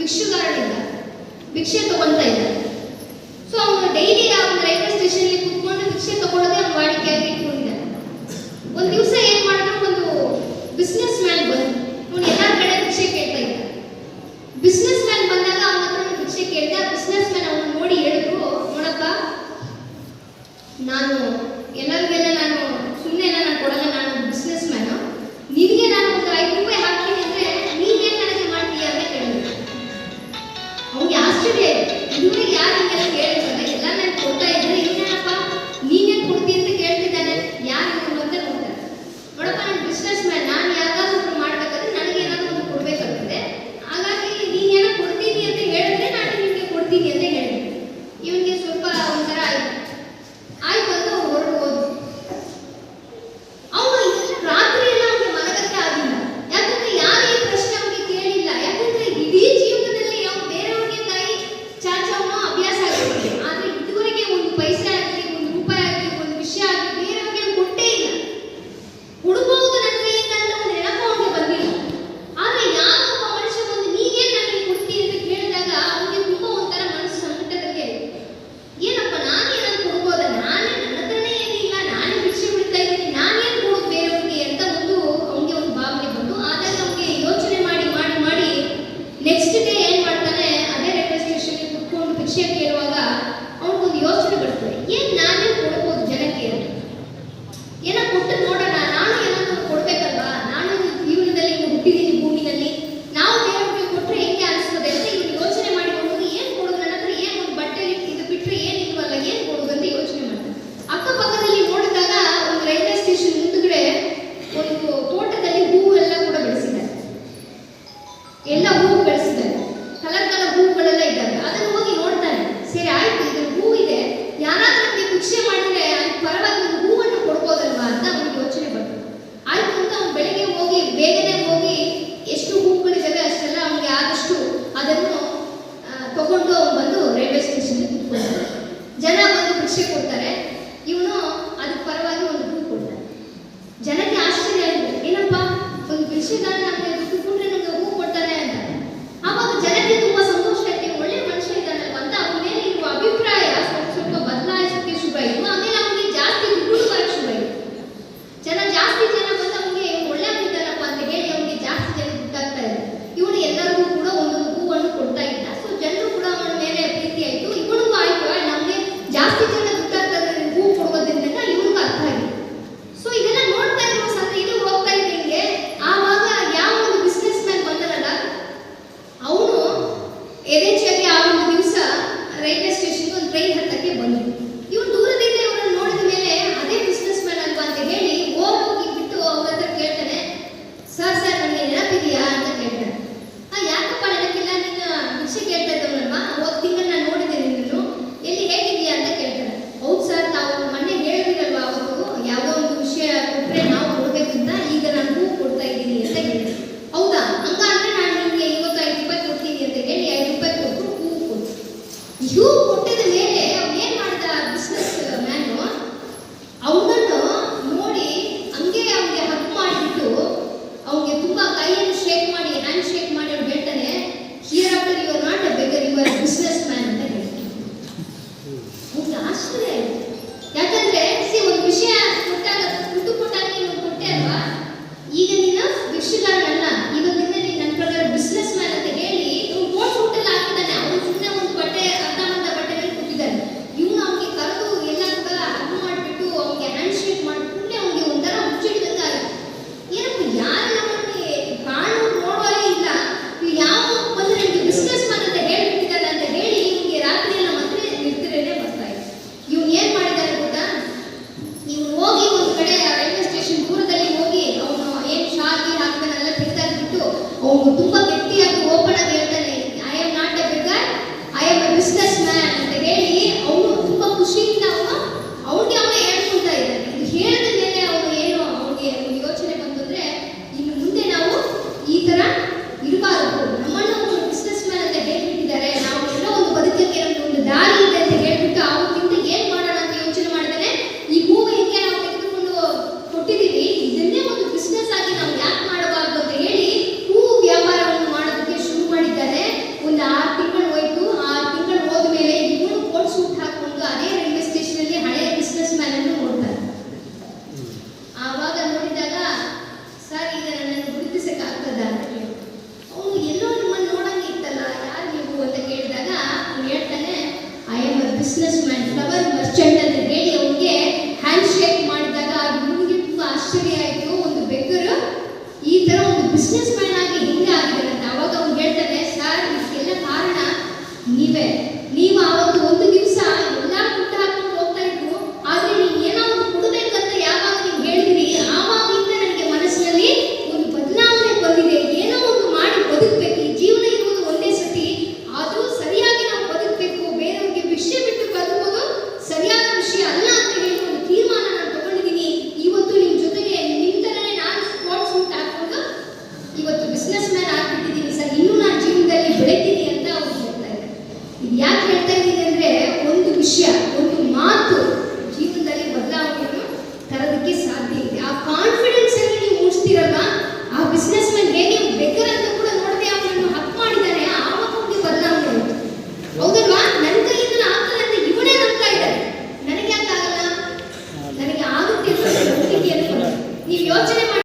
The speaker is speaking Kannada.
ಭಿಕ್ಷುಗಾರನಿದ್ದ, ಭಿಕ್ಷೆ ತಗೊಳ್ತಾ ಇದ್ದ. ಸೊ ಅವನು ಡೈಲಿ ಅವನ ರೈಲ್ವೆ ಸ್ಟೇಷನ್ ಕುತ್ಕೊಂಡು ಭಿಕ್ಷೆ ತಗೊಳ್ಳೋದೇ ಅವ್ನ ವಾಡಿಕೆಯಾಗಿ ಇಟ್ಕೊಂಡಿದ್ದಾನೆ. ಒಂದು ದಿವಸ ಏನ್ ಮಾಡಿದ್ರು, ಒಂದು ಬಿಸ್ನೆಸ್ ಮ್ಯಾನ್ ಬಂದು ಅವನು ಎಲ್ಲಾ ಕಡೆ ಭಿಕ್ಷೆ ಕೇಳ್ತಾ ಇದ್ದ. ಬಿಸ್ನೆಸ್ ಮ್ಯಾನ್ ಬಂದಾಗ ಅವನ ಹತ್ರ ಭಿಕ್ಷೆ ಕೇಳಿದ. ಬಿಸ್ನೆಸ್ ಮ್ಯಾನ್ ಅವನು ನೋಡಿ ಹೇಳಿದ್ರು, ನೋಡಪ್ಪ, ನಾನು ಎಲ್ಲರಿಗೆಲ್ಲ ನಾನು ಸುಮ್ಮನೆ ನಾನು ಕೊಡಲ್ಲ, ನಾನು ಬಿಸ್ನೆಸ್ ಮ್ಯಾನ್, ನಿನಗೆ ನಾನು ಒಂದು 5 ರೂಪಾಯಿ ಹಾಕ್ತೀನಿ ಅಂದ್ರೆ ನೀನೇನ್ ನನಗೆ ಮಾಡ್ತೀಯ ಅಂತ ಕೇಳಿದ್ರು. ಅವ್ನಿಗೆ ಆಶ್ಚರ್ಯ, ಇದುವರೆಗೆ ಯಾರು ಹಿಂಗೆಲ್ಲ ಕೇಳಿದ್ರೆ ಎಲ್ಲ ನಾನು ಕೊಡ್ತಾ ಇದ್ರೆ ಇನ್ನೇನಪ್ಪ ನೀನೇನ್ ಕೊಡ್ತೀನಿ ಅಂತ ಕೇಳ್ತಿದ್ದಾನೆ, ಯಾರು ಅಂತ ನೋಡ್ತಾರೆ. ನೋಡಪ್ಪ, ನಾನು ಬಿಸ್ನೆಸ್ ಮ್ಯಾನ್, ನಾನು ಯಾವ್ದಾದ್ರು ಮಾಡ್ಬೇಕಾದ್ರೆ ನನಗೆ ಏನಾದ್ರು ಒಂದು ಕೊಡ್ಬೇಕಾಗ್ತದೆ, ಹಾಗಾಗಿ ನೀನೇನೋ ಕೊಡ್ತೀನಿ ಅಂತ ಹೇಳಿದ್ರೆ ನಾನು ನಿಮಗೆ ಕೊಡ್ತೀನಿ ಅಂತ ಹೇಳಿದೆ. ಇವನಿಗೆ ಸ್ವಲ್ಪ ಒಂಥರ ಆಯ್ತು ಅಂತ ಹೊರಟು ಹೋದ್ರು. ಅವನು ರಾತ್ರಿ ಎಲ್ಲ ಅವನಿಗೆ ಮಲಗಕ್ಕೆ ಆಗಿಲ್ಲ, ಯಾಕಂದ್ರೆ ಯಾರು ಈ ಪ್ರಶ್ನೆ ಅವನಿಗೆ ಕೇಳಿಲ್ಲ. ಯಾಕಂದ್ರೆ ಇಡೀ ಜೀವನದಲ್ಲಿ ಅವನು ಬೇರೆಯವ್ರಿಗೆ ಕೈ ಚಾಚವನು ಅಭ್ಯಾಸ ಆಗಿರುತ್ತೆ, ಆದ್ರೆ ಇದುವರೆಗೆ ಒಂದು ಪೈಸೆ ಆಗಲಿ, ಒಂದು ರೂಪಾಯಿ ಆಗಲಿ, ಒಂದು ವಿಷಯ ಆಗಲಿ ಬೇರೆಯವ್ರಿಗೆ ಕೊಟ್ಟೇ ಇಲ್ಲ. ಕೊಡಬಹುದು ನನ್ನ ಕೈಯಿಂದ ಅಂತ ಒಂದು ನೆನಪು ಅವನಿಗೆ ಬಂದಿಲ್ಲ. ಆದ್ರೆ ಯಾವ ಒಬ್ಬ ಮನುಷ್ಯ ಬಂದು ನೀನೇನ್ ನನಗೆ ಕೊಡ್ತೀನಿ ಅಂತ ಕೇಳಿದಾಗ ಅವನಿಗೆ ತುಂಬಾ ಒಂಥರ ಮನಸ್ಸು ಸಂಕಟದಲ್ಲಿ ಏನಪ್ಪ, ನಾನೇನಾದ್ರು ಕೊಡ್ಬೋದ, ನಾನೇ ನನ್ನ ಹತ್ರನೇ ಏನಿಲ್ಲ, ನಾನೇ ಭಿಕ್ಷೆ ಬಿಡ್ತಾ ಇದ್ದೀನಿ, ನಾನೇನು ಕೊಡೋದು ಬೇರೆಯವ್ರಿಗೆ ಅಂತ ಅವನಿಗೆ ಒಂದು ಭಾವನೆ ಬಂತು. ಆದಾಗ ಅವನಿಗೆ ಯೋಚನೆ ಮಾಡಿ ಮಾಡಿ ಮಾಡಿ ನೆಕ್ಸ್ಟ್ ಡೇ ಏನ್ ಮಾಡ್ತಾನೆ, ಅದೇ ರೈಲ್ವೆ ಸ್ಟೇಷನ್ ಕುತ್ಕೊಂಡು ಭಿಕ್ಷೆ ಕೇಳುವಾಗ ಅವನಿಗೊಂದು ಯೋಚನೆ ಬರ್ತದೆ, ಏನ್ ನಾನೇ ಕೊಡ್ಬೋದು ಜನಕ್ಕೆ, ಏನೋ ಕೊಟ್ಟು ನೋಡೋಣ, ನಾನು ಏನಾದ್ರು ಕೊಡ್ಬೇಕಲ್ವಾ, ನಾನು ಜೀವನದಲ್ಲಿ ಹುಟ್ಟಿದ್ದೀನಿ ಭೂಮಿನಲ್ಲಿ, ನಾವು ಬೇರೆಯವ್ರಿಗೆ ಕೊಟ್ರೆ ಹೆಂಗೆ ಅನಿಸ್ತದೆ ಅಂತ ಇವನು ಯೋಚನೆ ಮಾಡಿ ಹೋಗಿ ಏನ್ ಕೊಡೋದು, ನನ್ನ ಹತ್ರ ಏನ್ ಒಂದು ಬಟ್ಟೆ ಇದು ಬಿಟ್ರೆ ಏನಿಲ್ವಲ್ಲ, ಏನ್ ಕೊಡೋದು ಅಂತ ಯೋಚನೆ ಮಾಡ್ತಾನೆ. ಅಕ್ಕಪಕ್ಕದಲ್ಲಿ ನೋಡಿದಾಗ ಒಂದು ರೈಲ್ವೆ ಸ್ಟೇಷನ್ ಮುಂದುಗಡೆ ಒಂದು ತೋಟದಲ್ಲಿ ಹೂವು ಎಲ್ಲ ಕೂಡ ಬೆಳೆಸಿದ್ದಾರೆ, ಎಲ್ಲ ಹೂವು ಬೆಳೆಸಿದ್ದಾರೆ, ಕಲರ್ ಕಲರ್ ಹೂವುಗಳೆಲ್ಲ ಇದ್ದಾವೆ. ಅದನ್ನು ಹೋಗಿ ನೋಡ್ತಾನೆ, ಸರಿ ಆಯ್ತು, ಇದು ಹೂ ಇದೆ, ಯಾರಾದ್ರೂ ನಮಗೆ ಭಿಕ್ಷೆ ಮಾಡಿದ್ರೆ ಅದಕ್ಕೆ ಪರವಾಗಿ ಒಂದು ಹೂವನ್ನು ಕೊಡ್ಬೋದಲ್ವಾ ಅಂತ ಅವನಿಗೆ ಯೋಚನೆ ಬರ್ತದೆ. ಆಯ್ತು ಅಂತ ಅವ್ನು ಬೆಳಿಗ್ಗೆ ಹೋಗಿ ಬೇಗನೆ ಹೋಗಿ ಎಷ್ಟು ಹೂವುಗಳಿದ್ದಾವೆ ಅಷ್ಟೆಲ್ಲ ಅವನಿಗೆ ಆದಷ್ಟು ಅದನ್ನು ತಗೊಂಡು ಅವನು ಬಂದು ರೈಲ್ವೆ ಸ್ಟೇಷನ್ ಕುತ್ಕೊಳ್ತಾನೆ. ಜನ ಬಂದು ಭಿಕ್ಷೆ ಕೊಡ್ತಾರೆ, ಇವನು ಅದಕ್ಕೆ ಪರವಾಗಿ ಒಂದು ಹೂ ಕೊಡ್ತಾನೆ. ಜನಕ್ಕೆ ಆಶ್ಚರ್ಯ ಆಗಿದೆ, ಏನಪ್ಪ ಒಂದು ಭಿಕ್ಷೆಗಾರ ನಮಗೆ ದುಡ್ಡು ಕೊಟ್ರೆ ನಮಗೆ ಹೂ ಕೊಡ್ತಾನೆ ಅಂತ. ಆವಾಗ ಜನಕ್ಕೆ ತುಂಬಾ ಸಂತೋಷ ಆಯ್ತು, ಒಳ್ಳೆ ಮನುಷ್ಯ ಇದ್ದಾನಲ್ವ ಅಂತ ಅವನ ಮೇಲೆ ಇರುವ ಅಭಿಪ್ರಾಯ ಸ್ವಲ್ಪ ಬದಲಾಯಿಸೋಕೆ ಶುರುವಾಯಿತು. ಆಮೇಲೆ ಅವನಿಗೆ ಜಾಸ್ತಿ ದುಡ್ಡು ಬರಕ್ಕೆ ಶುರುವಾಯಿತು. ಜಾಸ್ತಿ ಜನ ಬಂದು ಅವನಿಗೆ ಒಳ್ಳೆ ಆಗಿದ್ದಾನಪ್ಪ ಅಂತ ಹೇಳಿ ಅವನಿಗೆ ಜಾಸ್ತಿ ಜನ ದುಡ್ಡಾಗ್ತಾ ಇದೆ. ಇವನು ಎಲ್ಲರಿಗೂ ಕೂಡ ಒಂದೊಂದು ಹೂವನ್ನು ಕೊಡ್ತಾ ಇದ್ದ. ಸೊ ಜನರು ಕೂಡ ಅವನ ಮೇಲೆ ಪ್ರೀತಿ ಆಯಿತು, ಇವನಿಗೂ ಆಯ್ತು, ನಮಗೆ ಜಾಸ್ತಿ ಜನ ದುಡ್ಡಾಗ್ತದೆ ಹೂ ಕೊಡೋದ್ರಿಂದ ಇವನಿಗೂ ಅರ್ಥ ಆಗಿದೆ. ಸೊ ಇದೆಲ್ಲ ನೋಡ್ತಾ ಇರುವ ಸಂದ್ರೆ ಇದು ಹೋಗ್ತಾ ಇದ್ದಂಗೆ ಆವಾಗ ಯಾವ ಒಂದು ಬಿಸ್ನೆಸ್ ಮ್ಯಾನ್ ಬಂದನಲ್ಲ, ಅವನು ಯಥೇಚ್ಛಾಗಿ ಆ ಒಂದು ದಿವಸ ರೈಲ್ವೆ ಸ್ಟೇಷನ್ಗೆ ಒಂದು ಟ್ರೈನ್ ಹತ್ತಕ್ಕೆ ಬಂದರು. ಇವನು ದೂರದಿಂದ ಇವರನ್ನು ನೋಡಿದ ಮೇಲೆ ಅದೇ ಬಿಸ್ನೆಸ್ ಮ್ಯಾನ್ ಅಲ್ವಾ ಅಂತ ಹೇಳಿ ಹೋಗಿ ಬಿಟ್ಟು ಅವ್ರ ಹತ್ರ ಕೇಳ್ತಾನೆ, ಸರ್ ನನಗೆ ನೆನಪಿದೆಯಾ ಅಂತ ಕೇಳ್ತಾನೆ. ಯಾಕಪ್ಪ ನೆನಪಿಲ್ಲ, ನಿನ್ನ ಭಿಕ್ಷೆ ಕೇಳ್ತಾ ಇದ್ದವನಲ್ವಾ, ಹೋದ್ ತಿಂಗಳು ನಾನು ನೋಡಿದ್ದೆ ನಿನ್ನನ್ನು, ಎಲ್ಲಿ ಹೇಗಿದೆಯಾ ಅಂತ ಕೇಳ್ತಾನೆ. ಹೌದು ಸರ್, ನಾವು ಮೊನ್ನೆ ಹೇಳಿದಿರಲ್ವಾ ಅವತ್ತು ಯಾವುದೋ ಒಂದು ವಿಷಯ ಕೊಟ್ಟರೆ ನಾವು ಕೊಡ್ಬೇಕಂತ, ಈಗ ನಾನು ಹೂ ಕೊಡ್ತಾ ಇದ್ದೀನಿ ಅಂತ ಹೇಳಿದೆ. ಹೌದಾ, ಹಂಗಾದ್ರೆ ನಾನು ನಿಮಗೆ ಇವತ್ತು 5 ರೂಪಾಯಿ ಕೊಡ್ತೀನಿ ಅಂತ ಹೇಳಿ 5 ರೂಪಾಯಿ ಕೊಟ್ಟು ಹೂ ಕೊಟ್ಟು ಹೂ ಕೊಟ್ಟಿದ ಮೇಲೆ ಅವ್ನು ಏನ್ ಮಾಡಿದ ಬಿಸ್ನೆಸ್ ಮ್ಯಾನು, ಅವನನ್ನು ನೋಡಿ ಹಂಗೆ ಅವನಿಗೆ ಹಕ್ ಮಾಡಿಬಿಟ್ಟು ಅವನಿಗೆ ತುಂಬಾ ಕೈಯನ್ನು ಶೇಕ್ ಮಾಡಿ ಹ್ಯಾಂಡ್ ಶೇಕ್ ಮಾಡಿ ಅವ್ನು ಹೇಳ್ತಾನೆ, hereafter you are not a beggar, you are business man ಅಂತ ಹೇಳ್ತಾನೆ. ಅವ್ನಿಗೆ ಆಶ್ಚರ್ಯ ಆಯ್ತು, ಯಾಕಂದ್ರೆ ಒಂದು ವಿಷಯ ಕೊಟ್ಟಾಗ ದುಡ್ಡು ಕೊಟ್ಟಾಗ ನೀನು ಕೊಟ್ಟೆ ಅಲ್ವಾ, ಈಗ ನೀನು ಭಿಕ್ಷುಗಾರನಲ್ಲ, ಇವತ್ತಿಂದ ನೀನು ನನ್ನ ಪ್ರಕಾರ ಬಿಸ್ನೆಸ್ ಮ್ಯಾನ್ ಅಂತ ಹೇಳಿ ಇವ್ನು ಕೋಟ್ ಸೂಟಲ್ಲಿ ಹಾಕಿದ್ದಾನೆ. ಅವನು ಸುಮ್ಮನೆ ಒಂದು ಬಟ್ಟೆ ಅರ್ಧಂಬರ್ಧ ಬಟ್ಟೆ ಮೇಲೆ ಕೂತಿದ್ದಾನೆ. ಇವನು ಅವನಿಗೆ ಕರೆದು ಎಲ್ಲ ಕೂಡ ಹಗ್ಗು ಮಾಡಿಬಿಟ್ಟು ಅವನಿಗೆ ಹ್ಯಾಂಡ್ ಶೇಕ್ ಮಾಡಿಬಿಟ್ಟು ಅವನಿಗೆ ಒಂಥರ ಮುಚ್ಚಿಡ್ದಂಗೆ ಆಗುತ್ತೆ. ಏನಪ್ಪ, ಯಾರು ನಮ್ಮಲ್ಲಿ ಕಾಣೋರು ನೋಡೋರೇ ಇಲ್ಲ, ಇವು ಯಾವ ಬಂದ್ರೆ ನಿಮಗೆ ಬಿಸ್ನೆಸ್ ಮ್ಯಾನ್ ಅಂತ ಹೇಳ್ಬಿಟ್ಟಿದ್ದಾನೆ ಅಂತ ಹೇಳಿ ಇವನಿಗೆ ರಾತ್ರಿ ಎಲ್ಲ ಮತ್ತೆ ನಿರ್ತಿರೇನೆ ಬರ್ತಾ ಇದೆ. ಇವನು ಏನ್ ಮಾಡಿದಾನೆ ಗೊತ್ತಾ, ಇವನು ಹೋಗಿ ಒಂದು ಕಡೆ ರೈಲ್ವೆ ಸ್ಟೇಷನ್ ದೂರದಲ್ಲಿ ಹೋಗಿ ಅವನು ಏನು ಶಾಗಿ ಹಾಕ್ತಾನೆಲ್ಲ ತೆಗೆದಾಕ್ಬಿಟ್ಟು ಅವನು ತುಂಬಾ ಗಟ್ಟಿಯಾಗಿ ಓಪನ್ ಆಗಿ ಹೇಳ್ತಾನೆ, I am not A beggar, I am A business man ಅಂತ ಹೇಳಿ ಅವನು ತುಂಬಾ ಖುಷಿಯಿಂದ ಅವನಿಗೆ ಅವನೇ ಹೇಳ್ಕೊಂತ ಇದ್ದಾನೆ. ಇದು ಹೇಳಿದ ಮೇಲೆ ಅವನಿಗೆ ಒಂದು ಯೋಚನೆ ಬಂತಂದ್ರೆ, ಇನ್ನು ಮುಂದೆ ನಾವು ಈ ತರ ಇರಬಾರದು, ನಮ್ಮನ್ನ ಒಂದು ಬಿಸ್ನೆಸ್ ಮ್ಯಾನ್ ಅಂತ ಹೇಳ್ಬಿಟ್ಟಿದ್ದಾರೆ, ನಾವು ಎಲ್ಲೋ ಒಂದು ಬದುಕಕ್ಕೆ ನಮ್ಗೆ ಒಂದು ದಾರಿ ಇದೆ ಅಂತ ಹೇಳ್ಬಿಟ್ಟು ಅವತ್ತಿಂದ ಏನ್ ಮಾಡೋಣ ಅಂತ ಯೋಚನೆ ಮಾಡಿದಾನೆ. ಈ ಹೂವು ಹೆಂಗೆ ನಾವು ತೆಗೆದುಕೊಂಡು ಕೊಟ್ಟಿದ್ದೀವಿ, ಇದನ್ನೇ ಒಂದು ಬಿಸ್ನೆಸ್ ಆಗಿ ನಾವು ಯಾಕೆ ಮಾಡಬಾರ್ದು ಅಂತ ಹೇಳಿ ಹೂವು ವ್ಯಾಪಾರವನ್ನು ಬಿಸ್ನೆಸ್ ಮ್ಯಾನ್ ಆಗಿ ಹಿಂಗೆ ಆಗಿದ್ದಾರೆ ಅಂತ. ಅವಾಗ ಅವ್ನು ಹೇಳ್ತಾನೆ, ಸರ್ ಇದಕ್ಕೆಲ್ಲ ಕಾರಣ ನೀವೇ. ನೀವು ಅವತ್ತು ಒಂದು ದಿವಸ ಎಲ್ಲ ದುಡ್ಡು ಹಾಕೊಂಡು ಹೋಗ್ತಾ ಇದ್ರು, ಆದ್ರೆ ನೀವು ಏನೋ ಒಂದು ಕೊಡಬೇಕಂತ ಯಾವಾಗ ನೀವು ಹೇಳಿದ್ರಿ, ಆವಾಗಿಂದ ನನಗೆ ಮನಸ್ಸಿನಲ್ಲಿ ಒಂದು ಬದಲಾವಣೆ ಬಂದಿದೆ. ಏನೋ ಒಂದು ಮಾಡಿ ಬದುಕಬೇಕು. ಈ ಜೀವನ ಇರುವುದು ಒಂದೇ ಸತಿ, ಆದರೂ ಸರಿಯಾಗಿ ನಾವು ಬದುಕಬೇಕು. ಬೇರೆಯವ್ರಿಗೆ ಭಿಕ್ಷೆ ಬಿಟ್ಟು ಬದುಕೋದು ಸರಿಯಾದ ವಿಷಯ ಅಲ್ಲ ಅಂತ ಹೇಳಿ ಒಂದು ತೀರ್ಮಾನ ನಾನು ತಗೊಂಡಿದ್ದೀನಿ. ಇವತ್ತು ನಿಮ್ಮ ಜೊತೆಗೆ ನಿಮ್ಮ ಥರನೇ ನಾನು ಸ್ಪೋರ್ಟ್ಸ್ ಸೂಟ್ ಹಾಕೊಂಡು ಇವತ್ತು ಬಿಸ್ನೆಸ್ ಮ್ಯಾನ್ ಆಗ್ಬಿಟ್ಟಿದ್ದೀನಿ ಸರ್. ಇನ್ನೂ ನಾನು ಜೀವನದಲ್ಲಿ ಬೆಳೀತೀನಿ